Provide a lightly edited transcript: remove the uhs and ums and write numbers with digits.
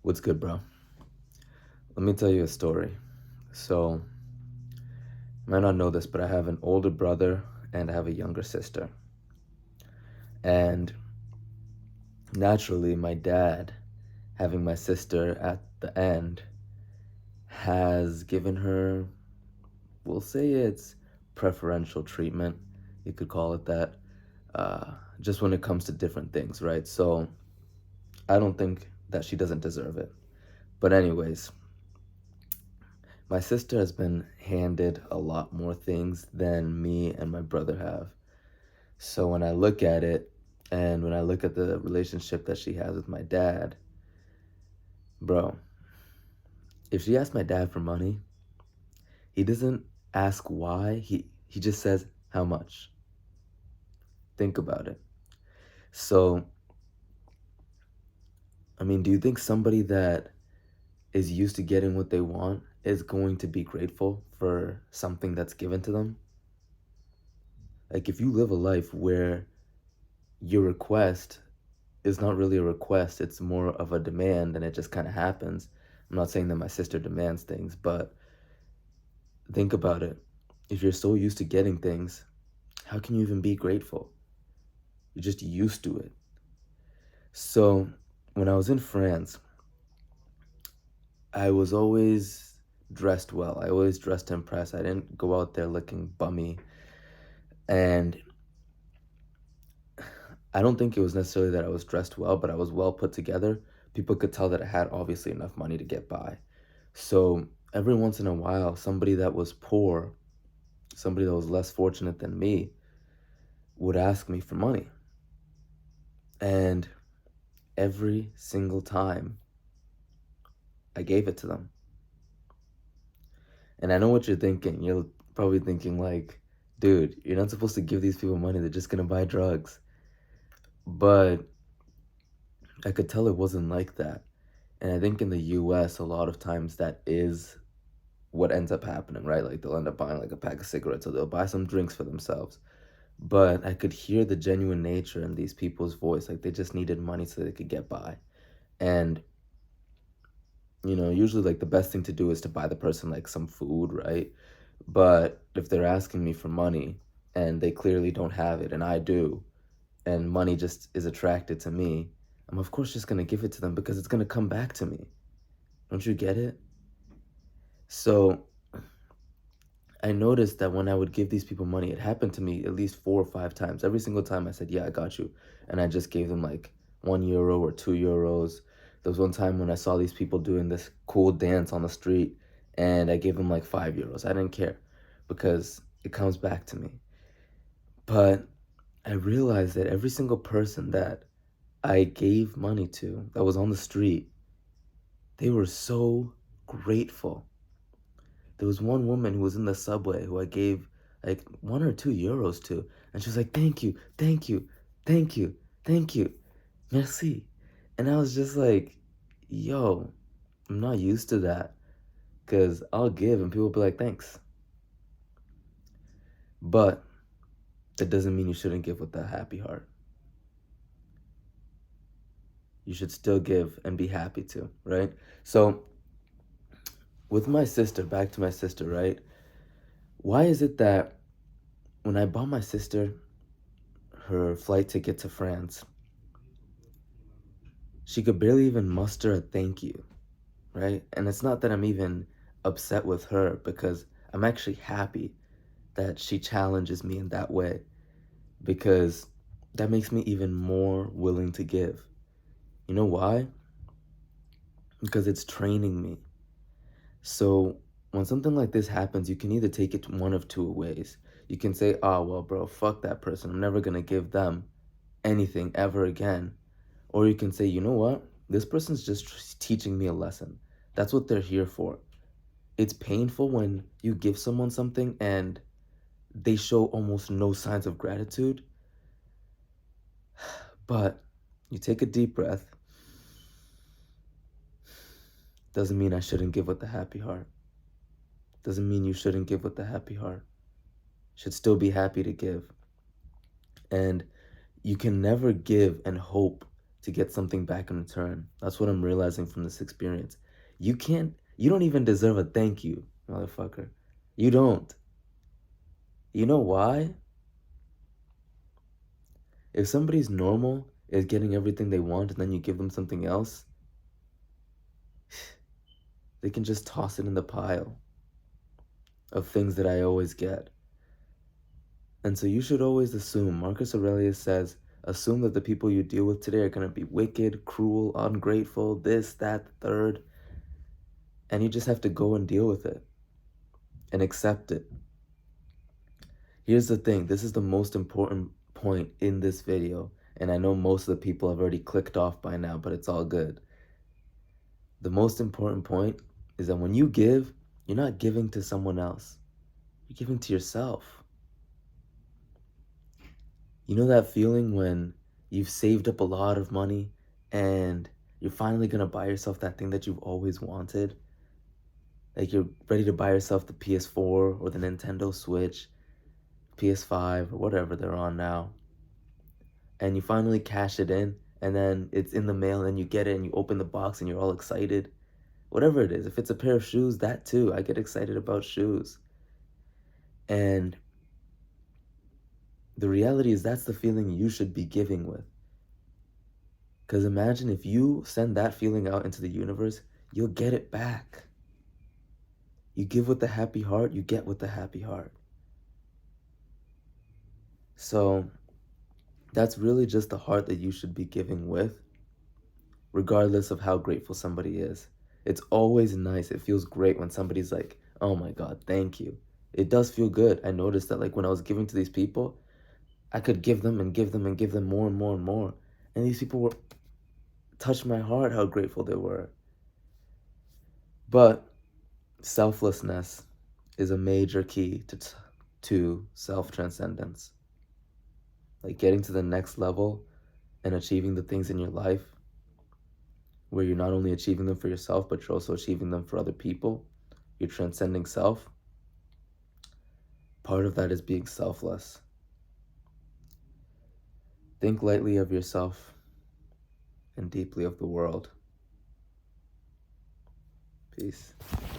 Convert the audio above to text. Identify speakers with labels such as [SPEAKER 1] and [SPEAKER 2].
[SPEAKER 1] What's good, bro? Let me tell you a story. So, you might not know this, but I have an older brother and I have a younger sister. And naturally, my dad, having my sister at the end, has given her, we'll say it's preferential treatment. You could call it that. Just when it comes to different things, right? So, I don't think that she doesn't deserve it. But, anyways, my sister has been handed a lot more things than me and my brother have. So when I look at it and when I look at the relationship that she has with my dad, bro, if she asks my dad for money, he doesn't ask why. He just says how much. Think about it. So, I mean, do you think somebody that is used to getting what they want is going to be grateful for something that's given to them? Like if you live a life where your request is not really a request, it's more of a demand and it just kind of happens. I'm not saying that my sister demands things, but think about it. If you're so used to getting things, how can you even be grateful? You're just used to it. So when I was in France, I was always dressed well. I always dressed to impress. I didn't go out there looking bummy. And I don't think it was necessarily that I was dressed well, but I was well put together. People could tell that I had obviously enough money to get by. So every once in a while, somebody that was poor, somebody that was less fortunate than me, would ask me for money. And every single time, I gave it to them. And I know what you're thinking. You're probably thinking like, dude, you're not supposed to give these people money. They're just going to buy drugs. But I could tell it wasn't like that. And I think in the US, a lot of times that is what ends up happening, right? Like they'll end up buying like a pack of cigarettes or they'll buy some drinks for themselves. But I could hear the genuine nature in these people's voice. Like they just needed money so they could get by. And, usually like the best thing to do is to buy the person like some food, right? But if they're asking me for money and they clearly don't have it and I do, and money just is attracted to me, I'm of course just going to give it to them because it's going to come back to me. Don't you get it? So I noticed that when I would give these people money, it happened to me at least 4 or 5 times. Every single time I said, yeah, I got you. And I just gave them like €1 or €2. There was one time when I saw these people doing this cool dance on the street and I gave them like €5. I didn't care because it comes back to me. But I realized that every single person that I gave money to that was on the street, they were so grateful. There was one woman who was in the subway who I gave like €1 or €2 to, and she was like, "Thank you, thank you, thank you, thank you, merci." And I was just like, "Yo, I'm not used to that, cause I'll give and people will be like, thanks." But that doesn't mean you shouldn't give with a happy heart. You should still give and be happy too, right? So with my sister, back to my sister, right? Why is it that when I bought my sister her flight ticket to France, she could barely even muster a thank you, right? And it's not that I'm even upset with her because I'm actually happy that she challenges me in that way because that makes me even more willing to give. You know why? Because it's training me. So when something like this happens, you can either take it one of two ways. You can say, oh, well, bro, fuck that person. I'm never going to give them anything ever again. Or you can say, you know what? This person's just teaching me a lesson. That's what they're here for. It's painful when you give someone something and they show almost no signs of gratitude. But you take a deep breath. Doesn't mean I shouldn't give with a happy heart. Doesn't mean you shouldn't give with a happy heart. Should still be happy to give. And you can never give and hope to get something back in return. That's what I'm realizing from this experience. You don't even deserve a thank you, motherfucker. You don't. You know why? If somebody's normal is getting everything they want and then you give them something else, they can just toss it in the pile of things that I always get. And so you should always assume, Marcus Aurelius says, assume that the people you deal with today are going to be wicked, cruel, ungrateful, this, that, the third. And you just have to go and deal with it and accept it. Here's the thing. This is the most important point in this video. And I know most of the people have already clicked off by now, but it's all good. The most important point is that when you give, you're not giving to someone else. You're giving to yourself. You know that feeling when you've saved up a lot of money and you're finally going to buy yourself that thing that you've always wanted? Like you're ready to buy yourself the PS4 or the Nintendo Switch, PS5 or whatever they're on now. And you finally cash it in and then it's in the mail and you get it and you open the box and you're all excited. Whatever it is, if it's a pair of shoes, that too. I get excited about shoes. And the reality is that's the feeling you should be giving with. Because imagine if you send that feeling out into the universe, you'll get it back. You give with the happy heart, you get with the happy heart. So that's really just the heart that you should be giving with, regardless of how grateful somebody is. It's always nice. It feels great when somebody's like, oh my God, thank you. It does feel good. I noticed that like when I was giving to these people, I could give them and give them and give them more and more and more. And these people touched my heart how grateful they were. But selflessness is a major key to self-transcendence. Like getting to the next level and achieving the things in your life where you're not only achieving them for yourself, but you're also achieving them for other people. You're transcending self. Part of that is being selfless. Think lightly of yourself and deeply of the world. Peace.